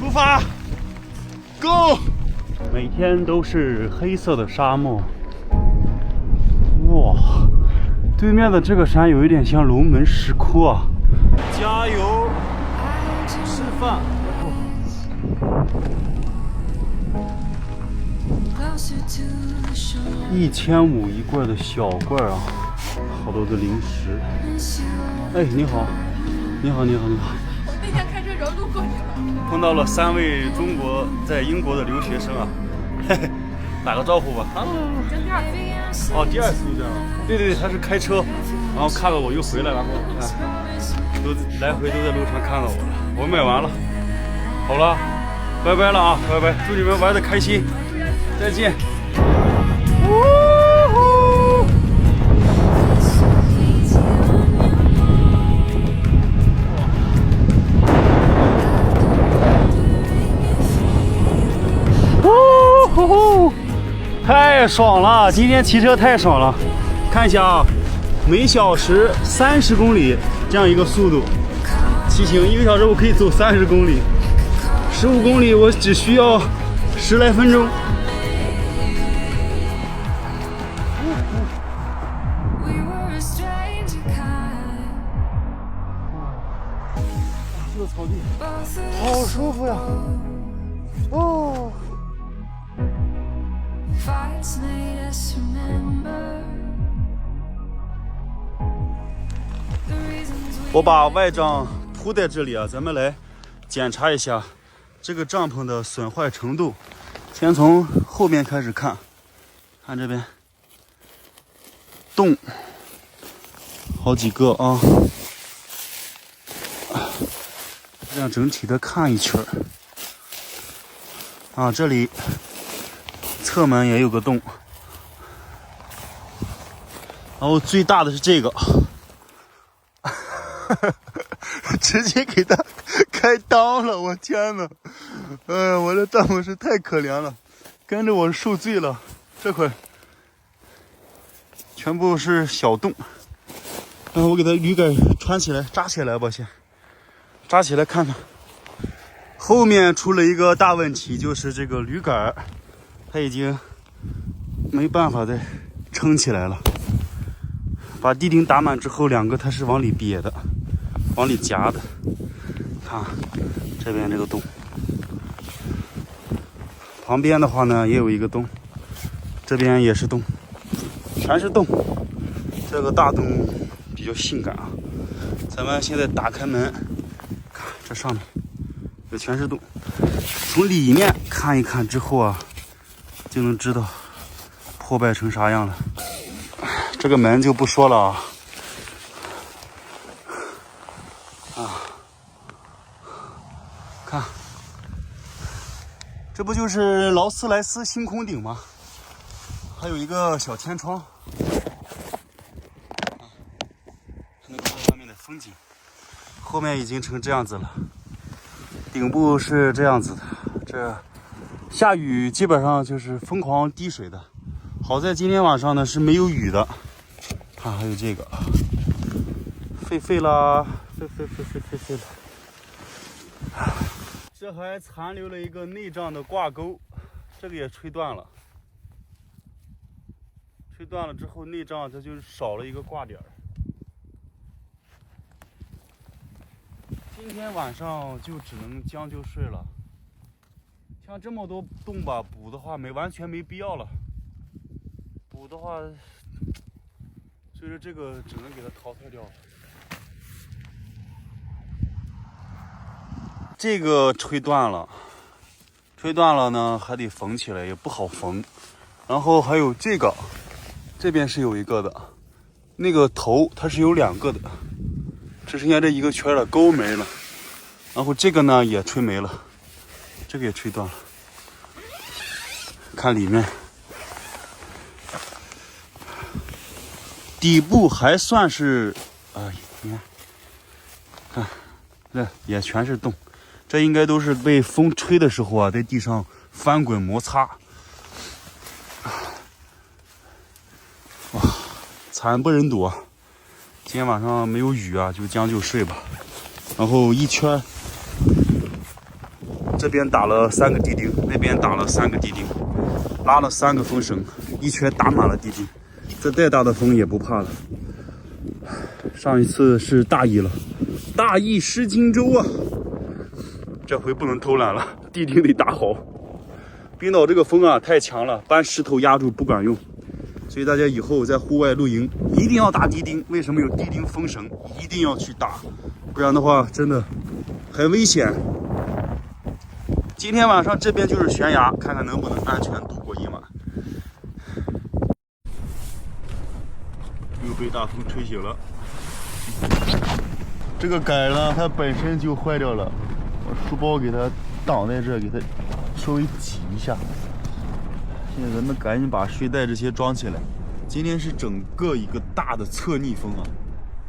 出发 ，Go！ 每天都是黑色的沙漠。哇，对面的这个山有一点像龙门石窟啊！加油！吃饭。1500一罐的小罐啊，好多的零食。哎，你好，你好，你好，你好。我那天开车时候路过你了，碰到了3位中国在英国的留学生啊，嘿嘿，打个招呼吧。这第二次。哦，第2次就这样。对对对，他是开车，然后看到我又回来，然后看，都来回都在路上看到我了。我买完了，好了，拜拜了啊，拜拜，祝你们玩的开心，再见。太爽了！今天骑车太爽了，看一下啊，每小时30公里这样一个速度，骑行1个小时我可以走30公里，15公里我只需要10来分钟。这个草地好舒服呀！哦。我把外帐铺在这里啊，咱们来检查一下这个帐篷的损坏程度。先从后面开始看，看这边洞好几个啊，这样整体的看一圈啊，这里侧门也有个洞，然后最大的是这个，直接给他开裆了，我天哪！我这帐篷是太可怜了，跟着我受罪了。这块全部是小洞，然后我给它铝杆穿起来，扎起来吧，先扎起来看看。后面出了一个大问题，就是这个铝杆它已经没办法再撑起来了。把地顶打满之后，2个它是往里憋的，往里夹的。看这边这个洞，旁边的话呢也有一个洞，这边也是洞，全是洞。这个大洞比较性感啊。咱们现在打开门，看这上面这全是洞，从里面看一看之后啊，就能知道破败成啥样了。这个门就不说了啊，看，这不就是劳斯莱斯星空顶吗？还有一个小天窗，还能看到外面的风景。后面已经成这样子了，顶部是这样子的，这下雨基本上就是疯狂滴水的。好在今天晚上呢是没有雨的。看还有这个废啦，废了。这还残留了一个内帐的挂钩，这个也吹断了。吹断了之后，内帐它就少了一个挂点。今天晚上就只能将就睡了。像这么多洞吧，补的话完全没必要了。补的话，所以说这个只能给它淘汰掉了。这个吹断了呢，还得缝起来，也不好缝。然后还有这个，这边是有一个的，那个头它是有2个的，只剩下这一个圈了，钩没了。然后这个呢也吹没了，这个也吹断了。看里面。底部还算是，你看，这也全是洞，这应该都是被风吹的时候啊，在地上翻滚摩擦。哇，惨不忍睹啊！今天晚上没有雨啊，就将就睡吧。然后一圈这边打了3个地钉，那边打了3个地钉，拉了3个风绳，一圈打满了地钉。这再大的风也不怕了。上一次是大意了，大意失荆州啊！这回不能偷懒了，地钉得打好。冰岛这个风啊太强了，搬石头压住不管用，所以大家以后在户外露营一定要打地钉。为什么有地钉风绳？一定要去打，不然的话真的很危险。今天晚上这边就是悬崖，看看能不能安全度过一晚。又被大风吹醒了。这个杆呢，它本身就坏掉了，我书包给它挡在这，给它稍微挤一下。现在咱们赶紧把睡袋这些装起来。今天是整个一个大的侧逆风啊，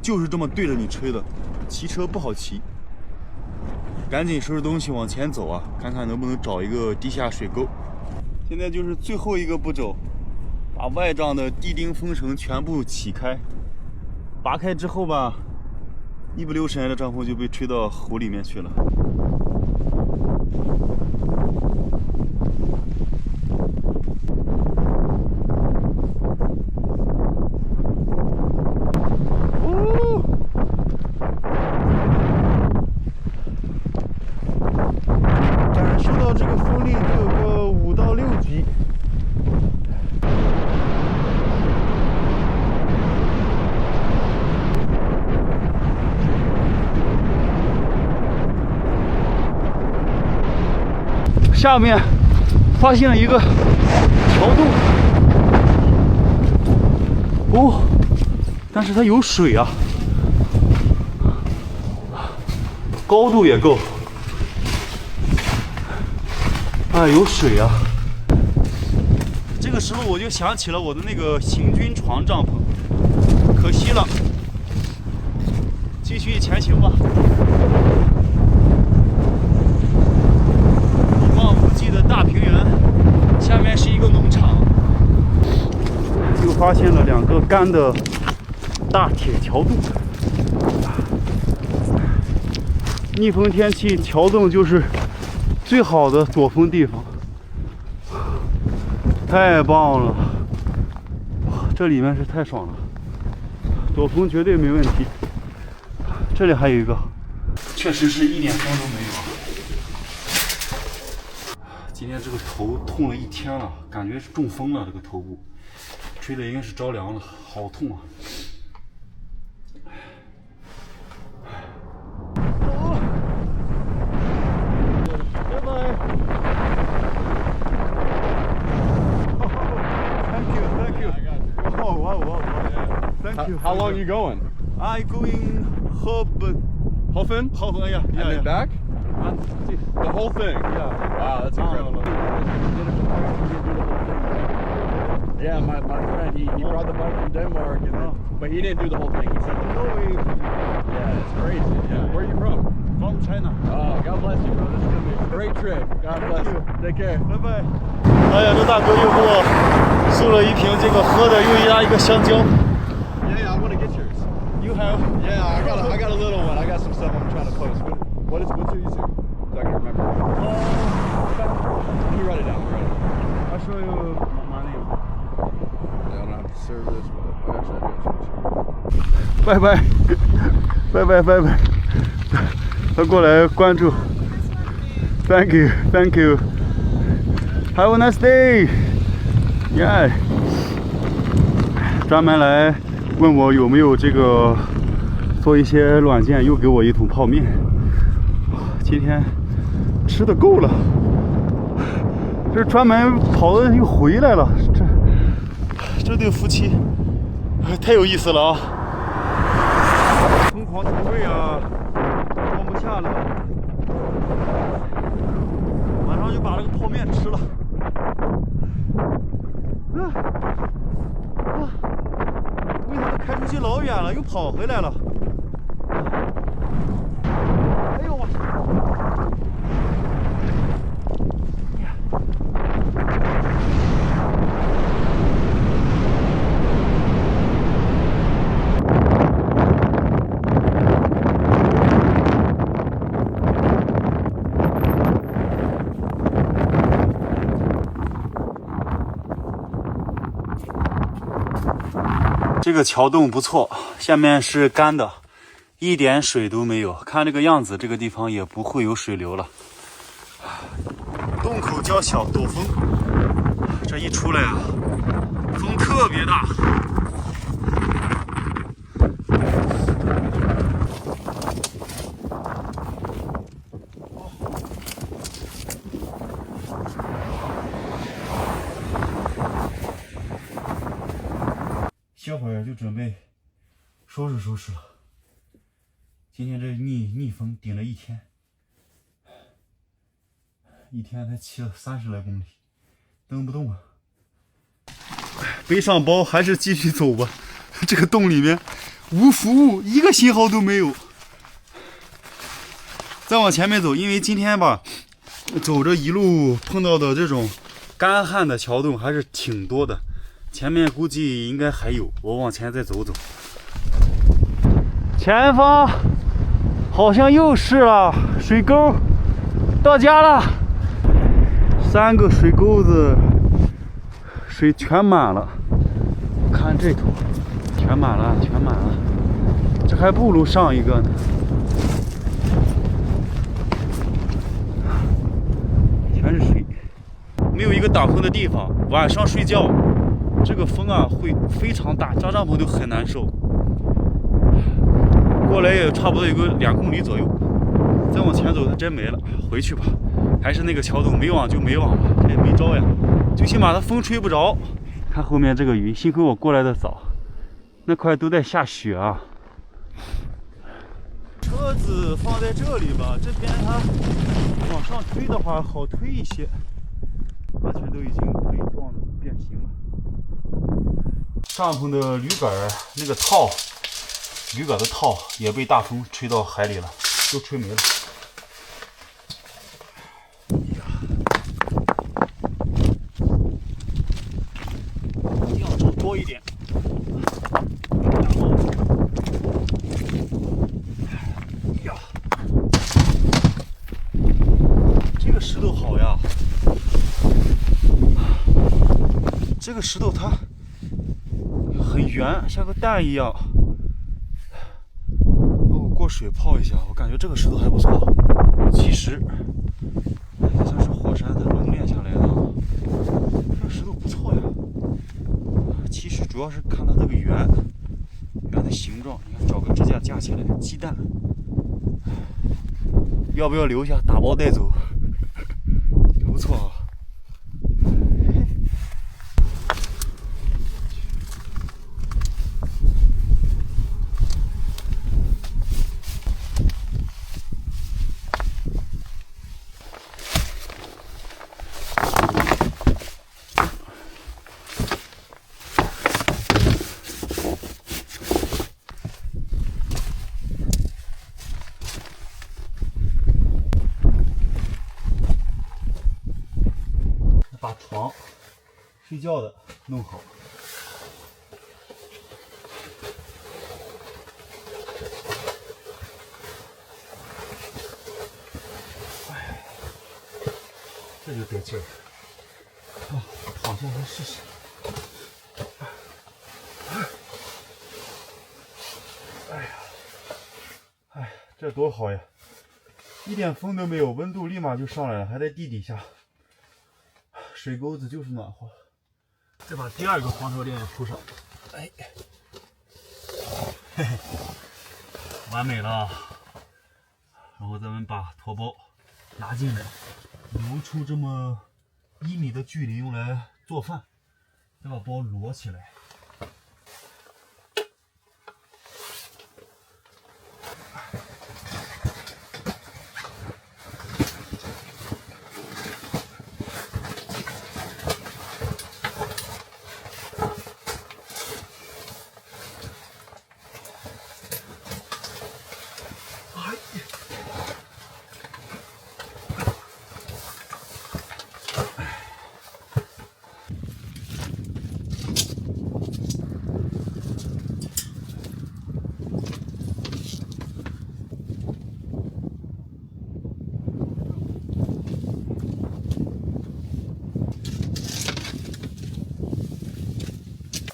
就是这么对着你吹的，骑车不好骑。赶紧收拾东西往前走啊，看看能不能找一个地下水沟。现在就是最后一个步骤，把外帐的地钉风绳全部起开，拔开之后吧，一不留神的帐篷就被吹到湖里面去了。感受到这个风力就有个5到6级。下面发现了一个桥洞，哦，但是它有水啊，高度也够，啊，有水啊。这个时候我就想起了我的那个行军床帐篷，可惜了，继续前行吧。的大平原，下面是一个农场，又发现了2个干的大铁桥洞。逆风天气，桥洞就是最好的躲风地方，太棒了！这里面是太爽了，躲风绝对没问题。这里还有一个，确实是一点风都没有。今天这个头痛了1天了，感觉是中风了，这个头部吹的应该是着凉了，好痛啊！拜拜。Thank you. Oh wow. Thank you. How long are you going? I going Hofen. Hofen? Yeah. And then back? The whole thing? Yeah. Wow, that's incredible. Yeah, my friend, he brought the bike from Denmark, but he didn't do the whole thing. He said, yeah, it's crazy. Yeah. Where are you from? From China. Oh, God bless you, bro. This is going to be a great trip. God bless you. Take care. Bye bye. 哎呀，这大哥又给我送了一瓶这个喝的，又压一个香蕉。Yeah, I want to get yours. You have? Yeah, I got a little one. I got some stuff I'm trying to post. What's your YouTube? So I can remember. Let me write it down. I'll show you my name. I don't have to serve this, but actually I do. 拜拜，拜拜拜拜，他过来关注。Thank you, thank you. Have a nice day. Yeah. 专门来问我有没有这个做一些软件，又给我一桶泡面。今天吃的够了，这专门跑的又回来了。这对夫妻太有意思了啊！疯狂储备啊，放不下了。晚上就把这个泡面吃了。为什么开出去老远了，又跑回来了？哎呦我！这个桥洞不错，下面是干的，一点水都没有。看这个样子，这个地方也不会有水流了。洞口较小，躲风。这一出来啊，风特别大。歇会儿就准备收拾收拾了。今天这逆风顶了一天，才骑了30来公里，蹬不动啊。背上包还是继续走吧。这个洞里面无服务，一个信号都没有。再往前面走，因为今天吧，走着一路碰到的这种干旱的桥洞还是挺多的。前面估计应该还有，我往前再走走。前方好像又是了水沟，到家了。3个水沟子，水全满了。看这头，全满了，全满了。这还不如上一个呢。全是水，没有一个挡风的地方。晚上睡觉。这个风啊会非常大，扎帐篷都很难受。过来也差不多有个2公里左右，再往前走它真没了，回去吧。还是那个桥洞，没网就没网了，这也没招呀。最起码它风吹不着。看后面这个云，幸亏我过来的早，那块都在下雪啊。车子放在这里吧，这边它往上推的话好推一些，完全都已经被撞得变形了。帐篷的铝杆那个套，铝杆的套也被大风吹到海里了，都吹没了。要找多一点。这个石头好呀，这个石头它很圆，像个蛋一样。我过水泡一下，我感觉这个石头还不错。其实也算是火山它熔炼下来的，这个石头不错呀。其实主要是看它这个圆的形状，你看找个支架架起来，鸡蛋，要不要留下打包带走？也不错啊。把床睡觉的弄好。这就得劲儿啊！躺下来试试。哎，这多好呀！一点风都没有，温度立马就上来了，还在地底下。水沟子就是暖和。再把第2个防潮垫也铺上。哎，嘿嘿，完美了。然后咱们把驮包拿进来，留出这么1米的距离用来做饭。再把包摞起来。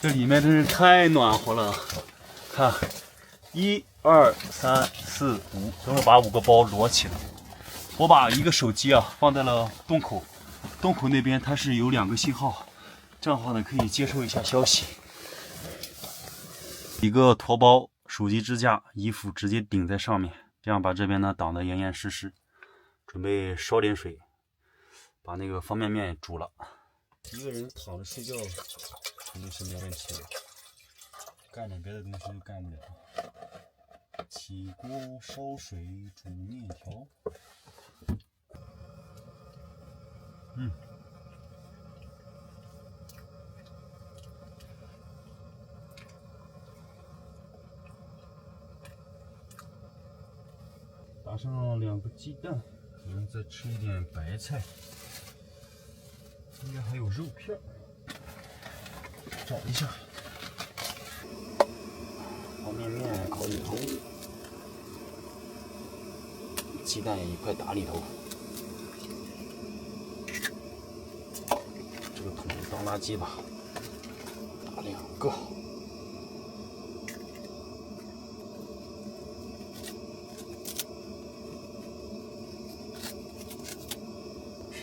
这里面真是太暖和了，看，1、2、3、4、5，正好把5个包摞起来。我把一个手机啊放在了洞口，洞口那边它是有2个信号，这样的话呢可以接收一下消息。一个驮包、手机支架、衣服直接顶在上面，这样把这边呢挡得严严实实。准备烧点水，把那个方便面煮了。一个人躺着睡觉肯定是没问题的，干点别的东西就干不了。起锅烧水煮面条。打上2个鸡蛋，然后再吃一点白菜，应该还有肉片，找一下。方便面搞里头，鸡蛋也一块打里头。这个桶当垃圾吧，打2个。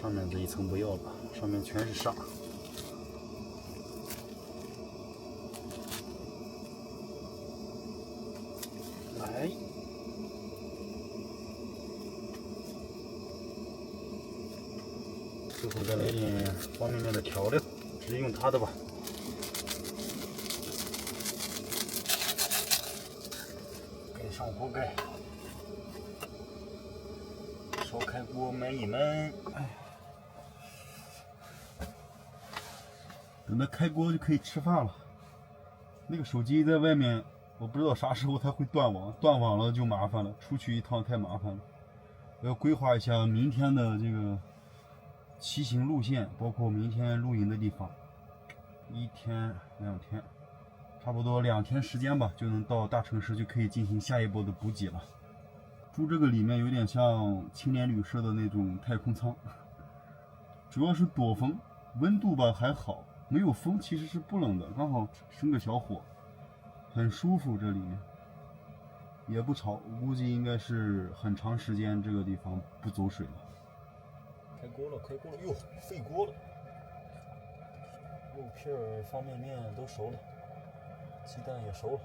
上面这一层不要了，上面全是沙。来，最后再来点方便面的调料，直接用它的吧。盖上锅盖，烧开锅，焖一焖。等它开锅就可以吃饭了。那个手机在外面，我不知道啥时候它会断网，断网了就麻烦了，出去一趟太麻烦了。我要规划一下明天的这个骑行路线，包括明天露营的地方。1天、2天，差不多2天时间吧，就能到大城市，就可以进行下一波的补给了。住这个里面有点像青年旅社的那种太空舱，主要是躲风，温度吧还好。没有风，其实是不冷的，刚好生个小火，很舒服。这里面也不潮，我估计应该是很长时间这个地方不走水了。开锅了，开锅了，哟，沸锅了。肉片、方便面都熟了，鸡蛋也熟了。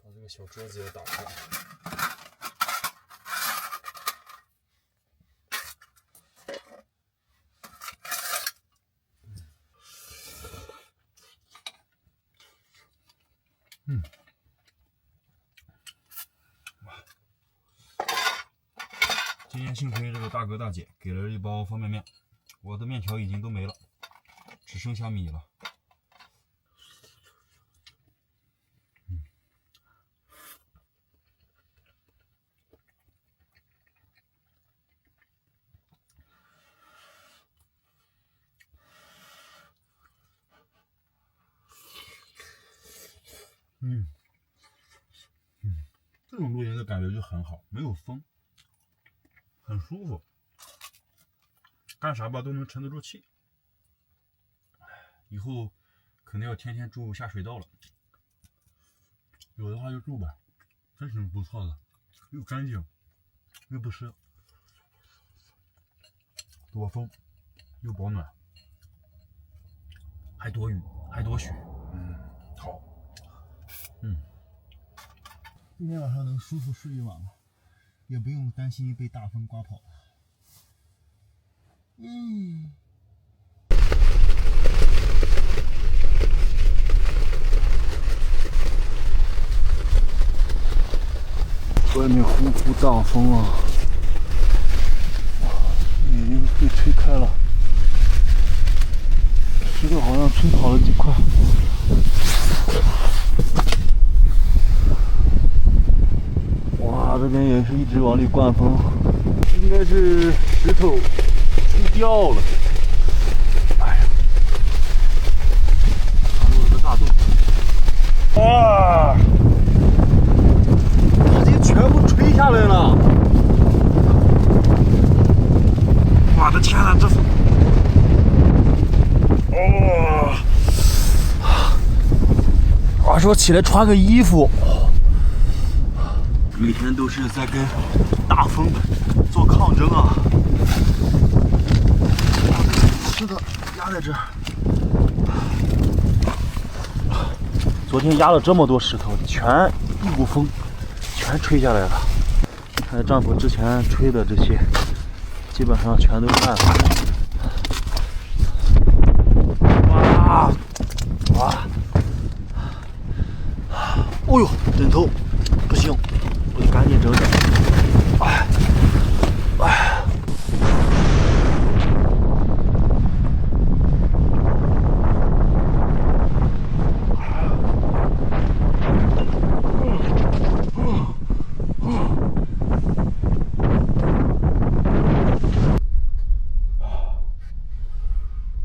把这个小桌子也打开。今天幸亏这个大哥大姐给了一包方便面，我的面条已经都没了，只剩下米了。这种露营的感觉就很好，没有风，很舒服，干啥吧都能沉得住气。以后可能要天天住下水道了，有的话就住呗，真挺不错的，又干净又不湿，躲风又保暖，还躲雨还躲雪，好，今天晚上能舒服睡一晚了，也不用担心被大风刮跑。外面呼呼大风啊，已经被吹开了，石头好像吹跑了几块。哇，这边也是一直往里灌风，应该是石头吹掉了。哎呀，看到了个大洞。哇！已经全部吹下来了！我的天哪，这风！哦，说起来穿个衣服，每天都是在跟大风做抗争啊。吃的压在这儿，昨天压了这么多石头，全一股风全吹下来了。看丈夫之前吹的这些，基本上全都烂了。哇哇！哦呦，枕头不行，我得赶紧整整。哎哎。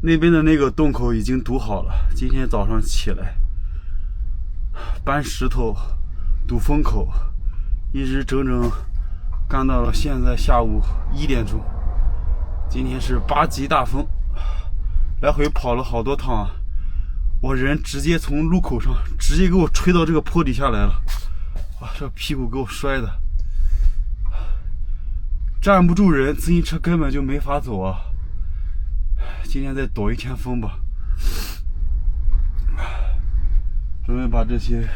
那边的那个洞口已经堵好了，今天早上起来搬石头堵风口，一直整整干到了现在下午1点钟。今天是8级大风，来回跑了好多趟啊，我人直接从路口上直接给我吹到这个坡底下来了，啊，这屁股给我摔的，站不住人，自行车根本就没法走啊。今天再躲一天风吧，准备把这些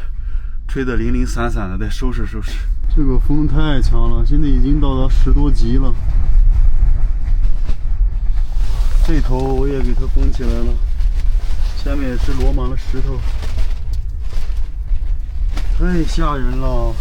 吹得零零散散的再收拾收拾。这个风太强了，现在已经到达10多级了。这头我也给它封起来了，下面也是摞满了石头，太吓人了。